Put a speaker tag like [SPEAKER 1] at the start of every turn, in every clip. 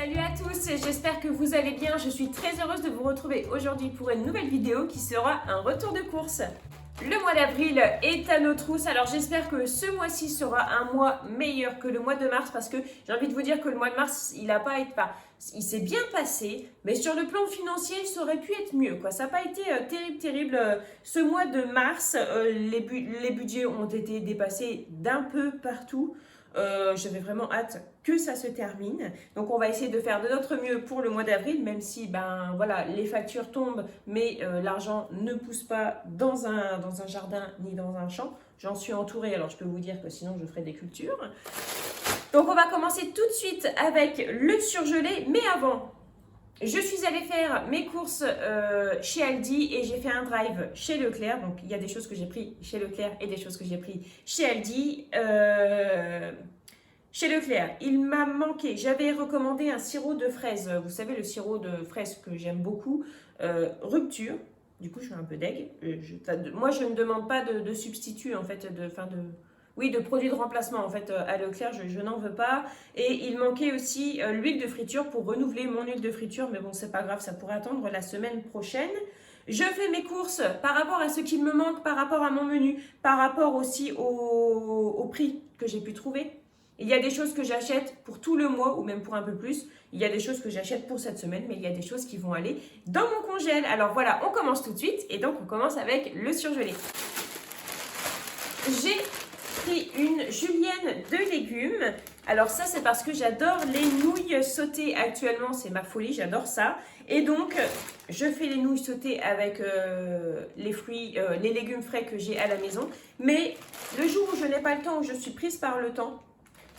[SPEAKER 1] Salut à tous, j'espère que vous allez bien. Je suis très heureuse de vous retrouver aujourd'hui pour une nouvelle vidéo qui sera un retour de course. Le mois d'avril est à nos trousses, alors j'espère que ce mois-ci sera un mois meilleur que le mois de mars parce que j'ai envie de vous dire que le mois de mars, il s'est bien passé, mais sur le plan financier, ça aurait pu être mieux, quoi. Ça n'a pas été terrible. Ce mois de mars, les budgets ont été dépassés d'un peu partout. J'avais vraiment hâte que ça se termine. Donc on va essayer de faire de notre mieux pour le mois d'avril, même si voilà, les factures tombent, mais l'argent ne pousse pas dans un jardin ni dans un champ. J'en suis entourée, alors je peux vous dire que sinon je ferai des cultures. Donc on va commencer tout de suite avec le surgelé, mais avant, je suis allée faire mes courses chez Aldi et j'ai fait un drive chez Leclerc. Donc il y a des choses que j'ai pris chez Leclerc et des choses que j'ai pris chez Aldi. Chez Leclerc, il m'a manqué. J'avais recommandé un sirop de fraise. Vous savez, le sirop de fraise que j'aime beaucoup. Rupture. Du coup, je suis un peu deg. Moi, je ne demande pas de substitut, en fait, de produits de remplacement en fait à Leclerc, je n'en veux pas. Et il manquait aussi l'huile de friture pour renouveler mon huile de friture, mais bon, c'est pas grave, ça pourrait attendre la semaine prochaine. Je fais mes courses par rapport à ce qui me manque, par rapport à mon menu, par rapport aussi au prix que j'ai pu trouver. Il y a des choses que j'achète pour tout le mois ou même pour un peu plus. Il y a des choses que j'achète pour cette semaine, mais il y a des choses qui vont aller dans mon congèle. Alors voilà, on commence tout de suite et donc on commence avec le surgelé. J'ai pris une julienne de légumes. Alors ça, c'est parce que j'adore les nouilles sautées actuellement, c'est ma folie, j'adore ça. Et donc, je fais les nouilles sautées avec les légumes frais que j'ai à la maison. Mais le jour où je n'ai pas le temps, où je suis prise par le temps,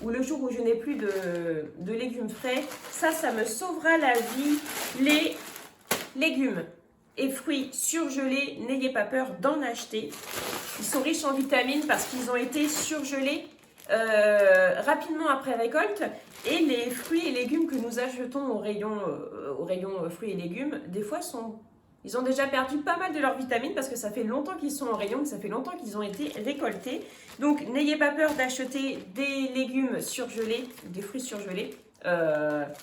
[SPEAKER 1] ou le jour où je n'ai plus de légumes frais, ça me sauvera la vie. Les légumes et fruits surgelés, n'ayez pas peur d'en acheter. Ils sont riches en vitamines parce qu'ils ont été surgelés rapidement après récolte. Et les fruits et légumes que nous achetons au rayon fruits et légumes, des fois ils ont déjà perdu pas mal de leurs vitamines parce que ça fait longtemps qu'ils sont en rayon, que ça fait longtemps qu'ils ont été récoltés. Donc n'ayez pas peur d'acheter des légumes surgelés, des fruits surgelés.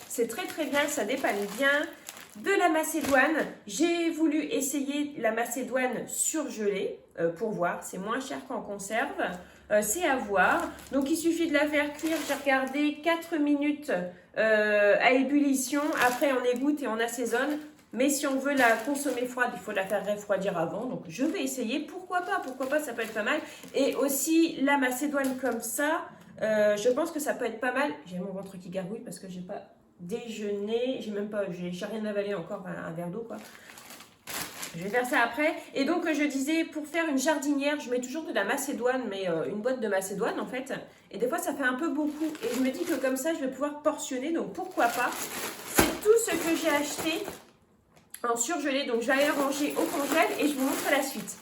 [SPEAKER 1] C'est très très bien, ça dépanne bien. De la macédoine, j'ai voulu essayer la macédoine surgelée pour voir, c'est moins cher qu'en conserve, c'est à voir. Donc il suffit de la faire cuire, j'ai regardé 4 minutes à ébullition, après on égoutte et on assaisonne. Mais si on veut la consommer froide, il faut la faire refroidir avant. Donc je vais essayer, pourquoi pas, ça peut être pas mal. Et aussi la macédoine comme ça, je pense que ça peut être pas mal. J'ai mon ventre qui gargouille parce que j'ai pas déjeuné, j'ai rien avalé encore, un verre d'eau quoi. Je vais faire ça après. Et donc je disais, pour faire une jardinière, je mets toujours de la macédoine, mais une boîte de macédoine en fait. Et des fois ça fait un peu beaucoup. Et je me dis que comme ça je vais pouvoir portionner, donc pourquoi pas. C'est tout ce que j'ai acheté en surgelé, donc je vais aller ranger au congèle et je vous montre la suite.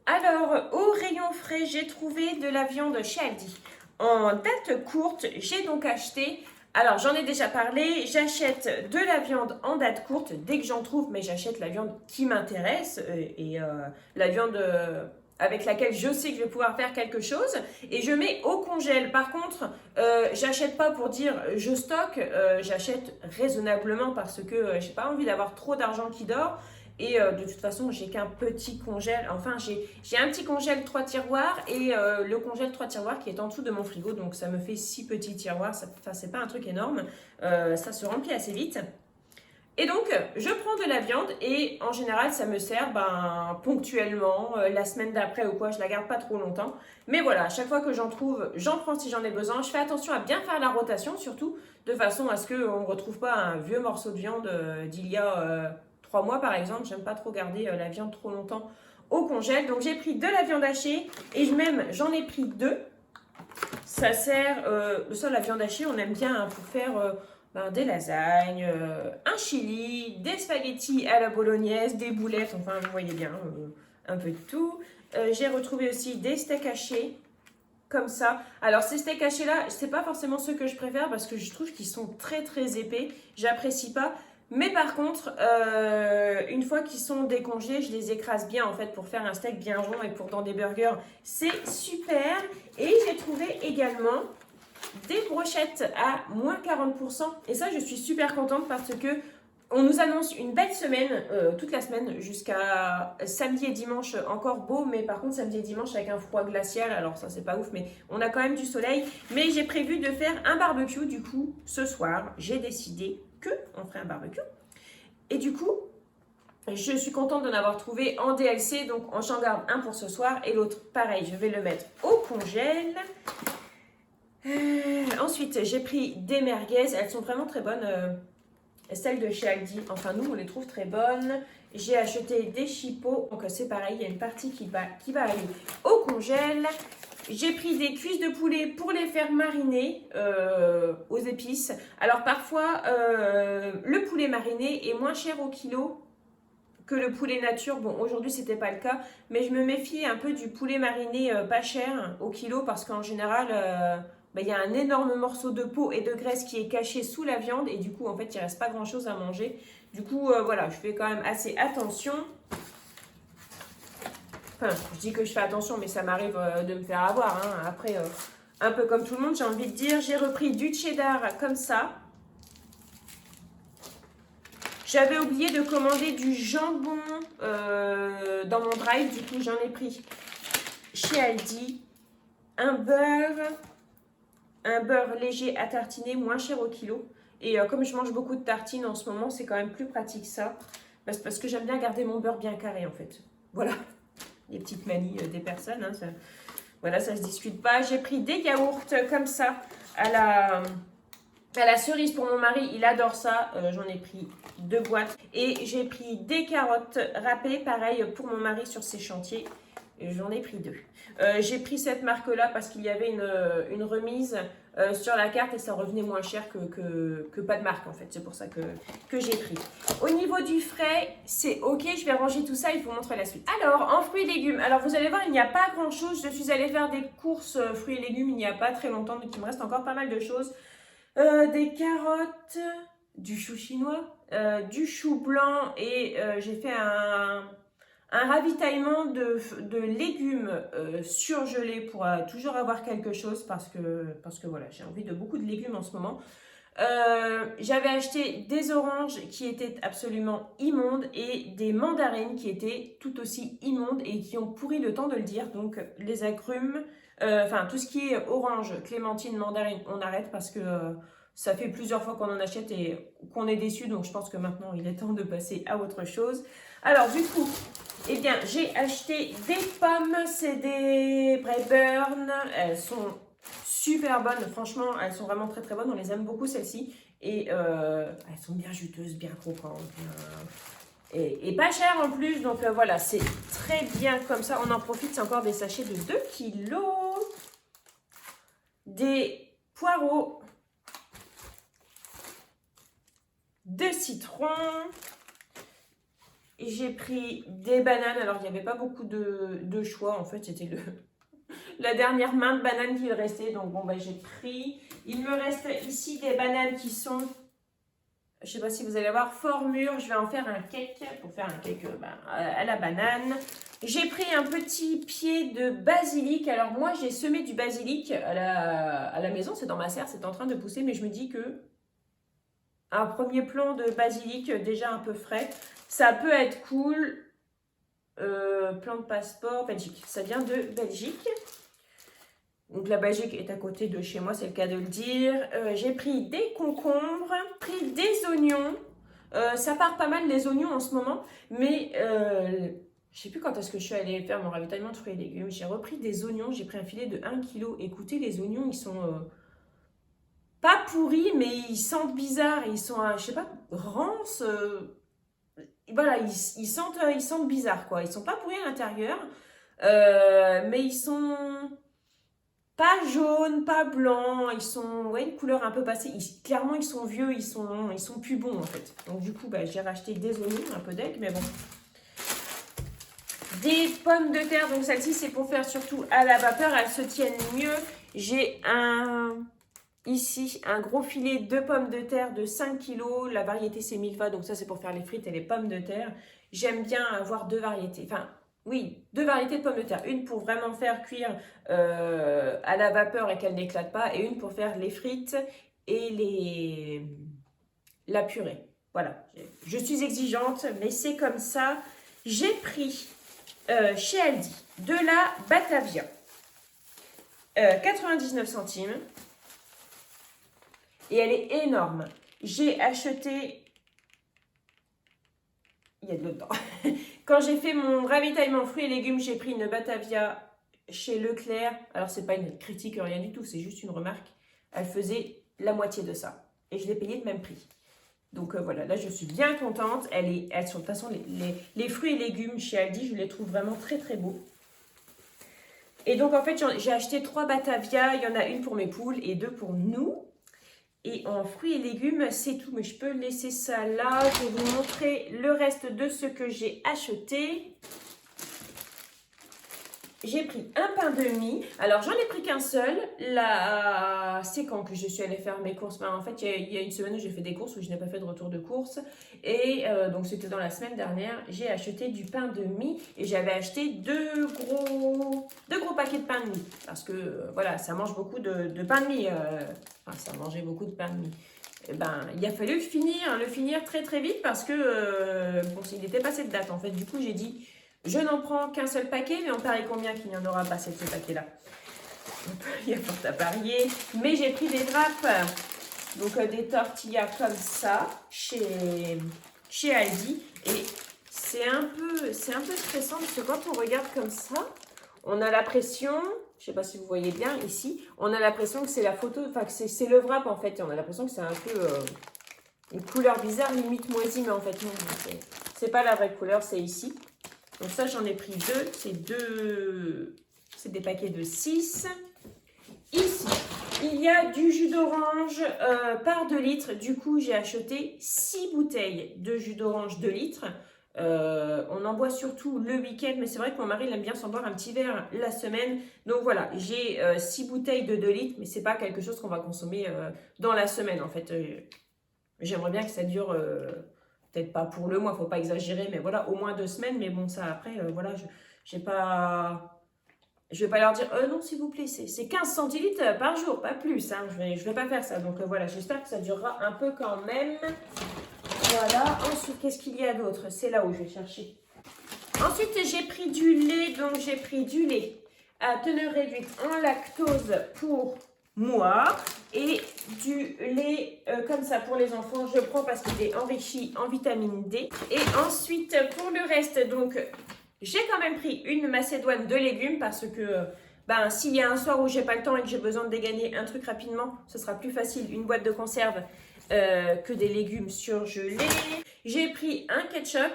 [SPEAKER 1] Alors, au rayon frais, j'ai trouvé de la viande chez Aldi. En date courte, j'ai donc acheté, alors j'en ai déjà parlé, j'achète de la viande en date courte dès que j'en trouve, mais j'achète la viande qui m'intéresse la viande avec laquelle je sais que je vais pouvoir faire quelque chose et je mets au congèle. Par contre, j'achète pas pour dire je stocke, j'achète raisonnablement parce que j'ai pas envie d'avoir trop d'argent qui dort. Et de toute façon, j'ai qu'un petit congèle. Enfin, j'ai un petit congèle 3 tiroirs et le congèle 3 tiroirs qui est en dessous de mon frigo. Donc, ça me fait 6 petits tiroirs. Enfin, c'est pas un truc énorme. Ça se remplit assez vite. Et donc, je prends de la viande et en général, ça me sert ponctuellement, la semaine d'après ou quoi. Je la garde pas trop longtemps. Mais voilà, à chaque fois que j'en trouve, j'en prends si j'en ai besoin. Je fais attention à bien faire la rotation, surtout de façon à ce qu'on ne retrouve pas un vieux morceau de viande d'il y a 3 mois par exemple. J'aime pas trop garder la viande trop longtemps au congèle. Donc j'ai pris de la viande hachée et j'en ai pris 2. Ça sert, la viande hachée, on aime bien pour faire des lasagnes, un chili, des spaghettis à la bolognaise, des boulettes, enfin vous voyez bien, un peu de tout. J'ai retrouvé aussi des steaks hachés. Comme ça. Alors ces steaks hachés là, c'est pas forcément ceux que je préfère parce que je trouve qu'ils sont très très épais. J'apprécie pas. Mais par contre, une fois qu'ils sont décongelés, je les écrase bien en fait pour faire un steak bien rond et pour dans des burgers, c'est super. Et j'ai trouvé également des brochettes à moins 40%. Et ça, je suis super contente parce que on nous annonce une belle semaine, toute la semaine, jusqu'à samedi et dimanche, encore beau, mais par contre samedi et dimanche avec un froid glacial, alors ça c'est pas ouf, mais on a quand même du soleil. Mais j'ai prévu de faire un barbecue, du coup, ce soir, j'ai décidé que on ferait un barbecue. Et du coup, je suis contente d'en avoir trouvé en DLC, donc j'en garde un pour ce soir et l'autre, pareil, je vais le mettre au congèle. Ensuite, j'ai pris des merguez, elles sont vraiment très bonnes. Celles de chez Aldi, enfin nous on les trouve très bonnes. J'ai acheté des chipots, donc c'est pareil, il y a une partie qui va aller au congèle. J'ai pris des cuisses de poulet pour les faire mariner aux épices. Alors parfois, le poulet mariné est moins cher au kilo que le poulet nature. Bon, aujourd'hui c'était pas le cas, mais je me méfie un peu du poulet mariné pas cher au kilo parce qu'en général... il y a un énorme morceau de peau et de graisse qui est caché sous la viande et du coup en fait il reste pas grand chose à manger. Du coup voilà, je fais quand même assez attention. Enfin, je dis que je fais attention mais ça m'arrive de me faire avoir. Hein. Après, un peu comme tout le monde, j'ai envie de dire, j'ai repris du cheddar comme ça. J'avais oublié de commander du jambon dans mon drive, du coup j'en ai pris chez Aldi. Un beurre léger à tartiner, moins cher au kilo. Et comme je mange beaucoup de tartines en ce moment, c'est quand même plus pratique ça. Parce que j'aime bien garder mon beurre bien carré en fait. Voilà, les petites manies des personnes. Hein, ça, voilà, ça se discute pas. J'ai pris des yaourts comme ça à la cerise pour mon mari. Il adore ça. J'en ai pris 2 boîtes. Et j'ai pris des carottes râpées, pareil pour mon mari sur ses chantiers. J'en ai pris 2. J'ai pris cette marque-là parce qu'il y avait une remise sur la carte et ça revenait moins cher que pas de marque en fait. C'est pour ça que j'ai pris. Au niveau du frais, c'est ok. Je vais ranger tout ça et vous montrer la suite. Alors, en fruits et légumes. Alors, vous allez voir, il n'y a pas grand-chose. Je suis allée faire des courses fruits et légumes il n'y a pas très longtemps. Donc, il me reste encore pas mal de choses. Des carottes, du chou chinois, du chou blanc et j'ai fait un ravitaillement de légumes surgelés pour toujours avoir quelque chose parce que voilà, j'ai envie de beaucoup de légumes en ce moment. J'avais acheté des oranges qui étaient absolument immondes et des mandarines qui étaient tout aussi immondes et qui ont pourri le temps de le dire. Donc les agrumes, enfin tout ce qui est orange, clémentine, mandarine, on arrête parce que ça fait plusieurs fois qu'on en achète et qu'on est déçu. Donc je pense que maintenant il est temps de passer à autre chose. Alors du coup... Eh bien, j'ai acheté des pommes, c'est des Braeburn, elles sont super bonnes, franchement, elles sont vraiment très très bonnes, on les aime beaucoup celles-ci, et elles sont bien juteuses, bien croquantes, et pas chères en plus, donc voilà, c'est très bien comme ça, on en profite, c'est encore des sachets de 2 kilos, des poireaux, 2 citrons. J'ai pris des bananes, alors il n'y avait pas beaucoup de choix, en fait c'était la dernière main de bananes qui restait, donc bon j'ai pris. Il me reste ici des bananes qui sont, je ne sais pas si vous allez voir, fort mûres, je vais en faire un cake, pour faire un cake à la banane. J'ai pris un petit pied de basilic, alors moi j'ai semé du basilic à la maison, c'est dans ma serre, c'est en train de pousser, mais je me dis que un premier plant de basilic déjà un peu frais, ça peut être cool. Plan de passeport, Belgique. Ça vient de Belgique. Donc la Belgique est à côté de chez moi, c'est le cas de le dire. J'ai pris des concombres, pris des oignons. Ça part pas mal les oignons en ce moment, mais je sais plus quand est-ce que je suis allée faire mon ravitaillement de fruits et légumes. J'ai repris des oignons, j'ai pris un filet de 1 kg. Écoutez, les oignons, ils sont... pas pourris, mais ils sentent bizarre. Ils sont, je sais pas, rances. Voilà, ils sentent bizarre, quoi. Ils sont pas pourris à l'intérieur, mais ils sont pas jaunes, pas blancs. Ils sont, une couleur un peu passée. Clairement, ils sont vieux, ils sont plus bons, en fait. Donc, du coup, j'ai racheté des oignons, un peu d'aigle, mais bon. Des pommes de terre, donc celle-ci, c'est pour faire surtout à la vapeur. Elles se tiennent mieux. J'ai ici, un gros filet de pommes de terre de 5 kg. La variété, c'est Milva. Donc ça, c'est pour faire les frites et les pommes de terre. J'aime bien avoir 2 variétés. Enfin, oui, 2 variétés de pommes de terre. Une pour vraiment faire cuire à la vapeur et qu'elle n'éclate pas, et une pour faire les frites et la purée. Voilà, je suis exigeante, mais c'est comme ça. J'ai pris chez Aldi de la Batavia, 99 centimes, et elle est énorme. J'ai acheté... Il y a de l'eau dedans. Quand j'ai fait mon ravitaillement fruits et légumes, j'ai pris une Batavia chez Leclerc. Alors, c'est pas une critique, rien du tout, c'est juste une remarque. Elle faisait la moitié de ça. Et je l'ai payé le même prix. Donc voilà, là je suis bien contente. Elles sont de toute façon, les fruits et légumes chez Aldi, je les trouve vraiment très très beaux. Et donc en fait, j'ai acheté 3 Batavia. Il y en a une pour mes poules et 2 pour nous. Et en fruits et légumes, c'est tout. Mais je peux laisser ça là. Je vais vous montrer le reste de ce que j'ai acheté. J'ai pris un pain de mie. Alors, j'en ai pris qu'un seul. Là, c'est quand que je suis allée faire mes courses. En fait, il y a une semaine où j'ai fait des courses où je n'ai pas fait de retour de courses. Et donc, c'était dans la semaine dernière. J'ai acheté du pain de mie. Et j'avais acheté deux gros paquets de pain de mie. Parce que, voilà, ça mange beaucoup de pain de mie. Enfin, ça mangeait beaucoup de pain de mie. Et ben, il a fallu le finir très très vite parce que, bon, il était passé de date. En fait, du coup, j'ai dit... Je n'en prends qu'un seul paquet, mais on parie combien qu'il n'y en aura pas, ces paquets-là. Il y a fort à parier. Mais j'ai pris des wraps, donc des tortillas comme ça, chez Aldi. Et c'est un peu stressant, parce que quand on regarde comme ça, on a l'impression, je ne sais pas si vous voyez bien ici, on a l'impression que c'est la photo, enfin que c'est le wrap en fait. Et on a l'impression que c'est un peu une couleur bizarre, limite moisie, mais en fait non, c'est pas la vraie couleur, c'est ici. Donc ça, j'en ai pris 2. C'est des paquets de 6. Ici, il y a du jus d'orange par 2 litres. Du coup, j'ai acheté 6 bouteilles de jus d'orange 2 litres. On en boit surtout le week-end, mais c'est vrai que mon mari il aime bien s'en boire un petit verre la semaine. Donc voilà, j'ai 6 bouteilles de 2 litres, mais c'est pas quelque chose qu'on va consommer dans la semaine en fait. J'aimerais bien que ça dure... peut-être pas pour le mois, faut pas exagérer, mais voilà, au moins 2 semaines. Mais bon, ça après, voilà, je vais pas leur dire, non, s'il vous plaît, c'est 15 centilitres par jour, pas plus. Hein, je vais pas faire ça. Donc voilà, j'espère que ça durera un peu quand même. Voilà. Ensuite, qu'est-ce qu'il y a d'autre? C'est là où je vais chercher. Ensuite, j'ai pris du lait. Donc, j'ai pris du lait à teneur réduite en lactose pour moi et du lait comme ça pour les enfants. Je prends parce qu'il est enrichi en vitamine D. Et ensuite, pour le reste, donc, j'ai quand même pris une macédoine de légumes parce que s'il y a un soir où j'ai pas le temps et que j'ai besoin de dégainer un truc rapidement, ce sera plus facile une boîte de conserve que des légumes surgelés. J'ai pris un ketchup.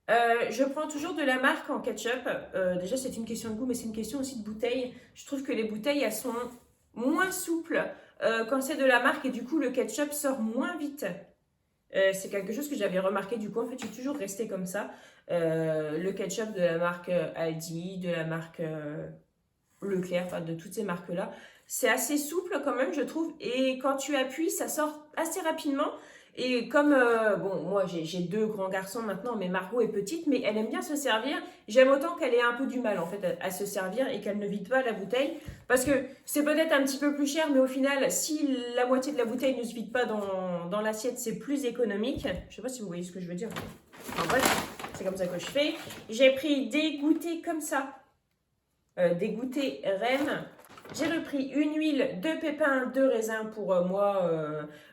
[SPEAKER 1] Je prends toujours de la marque en ketchup. Déjà, c'est une question de goût, mais c'est une question aussi de bouteille. Je trouve que les bouteilles, elles sont moins souples quand c'est de la marque et du coup, le ketchup sort moins vite. C'est quelque chose que j'avais remarqué. Du coup, en fait, je suis toujours restée comme ça. Le ketchup de la marque Aldi, de la marque Leclerc, enfin de toutes ces marques-là, c'est assez souple quand même, je trouve. Et quand tu appuies, ça sort assez rapidement. Et comme, bon, moi j'ai 2 grands garçons maintenant, mais Margot est petite, mais elle aime bien se servir. J'aime autant qu'elle ait un peu du mal en fait à se servir et qu'elle ne vide pas la bouteille. Parce que c'est peut-être un petit peu plus cher, mais au final, si la moitié de la bouteille ne se vide pas dans l'assiette, c'est plus économique. Je sais pas si vous voyez ce que je veux dire. En bref, c'est comme ça que je fais. J'ai pris des goûters comme ça. Des goûters Rennes. J'ai repris une huile de pépins de raisin pour moi,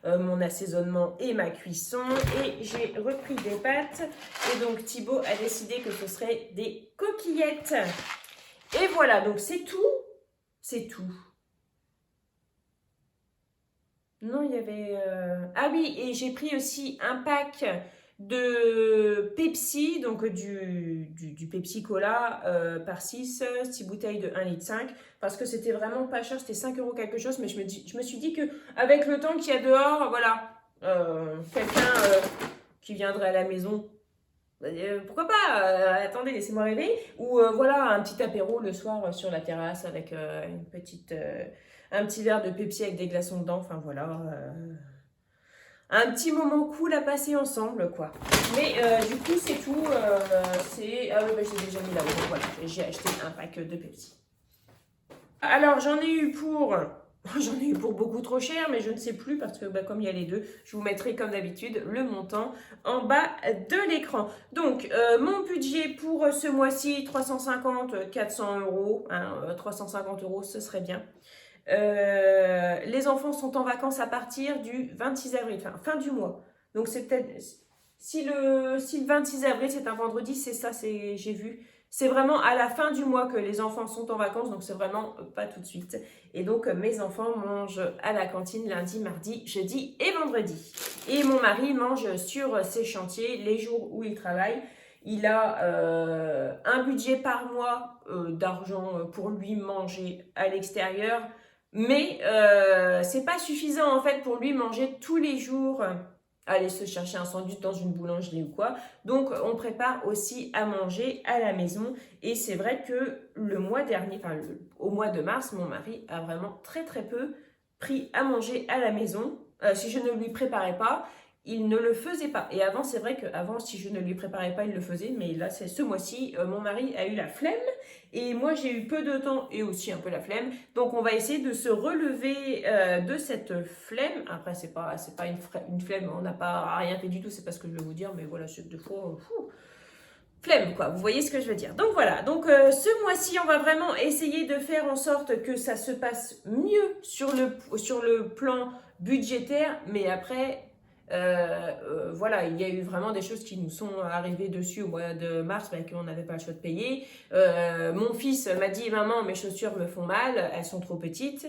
[SPEAKER 1] mon assaisonnement et ma cuisson. Et j'ai repris des pâtes. Et donc Thibaut a décidé que ce serait des coquillettes. Et voilà, donc c'est tout. C'est tout. Non, il y avait... Ah oui, et j'ai pris aussi un pack de Pepsi, donc du Pepsi Cola par 6 bouteilles de 1,5 litre, parce que c'était vraiment pas cher, c'était 5 € quelque chose, mais je me suis dit que avec le temps qu'il y a dehors, voilà, quelqu'un qui viendrait à la maison, pourquoi pas, attendez, laissez-moi rêver, ou voilà, un petit apéro le soir sur la terrasse avec un petit verre de Pepsi avec des glaçons dedans, enfin voilà... un petit moment cool à passer ensemble, quoi. Mais du coup, c'est tout. Ah oui, bah, j'ai déjà mis là-haut. Donc voilà, j'ai acheté un pack de Pepsi. Alors, j'en ai eu pour... J'en ai eu pour beaucoup trop cher, mais je ne sais plus parce que bah, comme il y a les deux, je vous mettrai comme d'habitude le montant en bas de l'écran. Donc, mon budget pour ce mois-ci, 350, 400 euros. Hein, 350 euros, ce serait bien. Les enfants sont en vacances à partir du 26 avril, enfin fin du mois. Donc c'est peut-être si le 26 avril c'est un vendredi, c'est ça, j'ai vu. C'est vraiment à la fin du mois que les enfants sont en vacances, donc c'est vraiment pas tout de suite. Et donc mes enfants mangent à la cantine lundi, mardi, jeudi et vendredi. Et mon mari mange sur ses chantiers les jours où il travaille. Il a un budget par mois d'argent pour lui manger à l'extérieur. Mais c'est pas suffisant en fait pour lui manger tous les jours, aller se chercher un sandwich dans une boulangerie ou quoi. Donc on prépare aussi à manger à la maison. Et c'est vrai que le mois dernier, au mois de mars, mon mari a vraiment très très peu pris à manger à la maison. Si je ne lui préparais pas, il ne le faisait pas. Et avant, c'est vrai qu'avant, si je ne lui préparais pas, il le faisait. Mais là, c'est ce mois-ci, mon mari a eu la flemme. Et moi, j'ai eu peu de temps et aussi un peu la flemme. Donc, on va essayer de se relever de cette flemme. Après, c'est pas une flemme, on n'a pas rien fait du tout. C'est pas ce que je vais vous dire. Mais voilà, c'est deux fois... flemme, quoi. Vous voyez ce que je veux dire. Donc, voilà. Donc, ce mois-ci, on va vraiment essayer de faire en sorte que ça se passe mieux sur le plan budgétaire. Mais après... voilà, il y a eu vraiment des choses qui nous sont arrivées dessus au mois de mars, qu'on n'avait pas le choix de payer. Mon fils m'a dit, maman, mes chaussures me font mal, elles sont trop petites.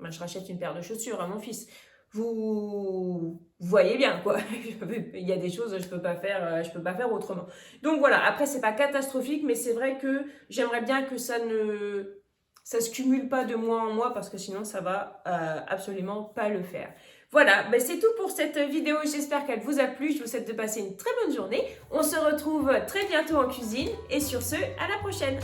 [SPEAKER 1] Ben, je rachète une paire de chaussures à mon fils. Vous voyez bien, quoi. Il y a des choses je peux pas faire autrement. Donc voilà, après c'est pas catastrophique, mais c'est vrai que j'aimerais bien que ça se cumule pas de mois en mois parce que sinon ça va absolument pas le faire. Voilà, ben c'est tout pour cette vidéo. J'espère qu'elle vous a plu. Je vous souhaite de passer une très bonne journée. On se retrouve très bientôt en cuisine. Et sur ce, à la prochaine.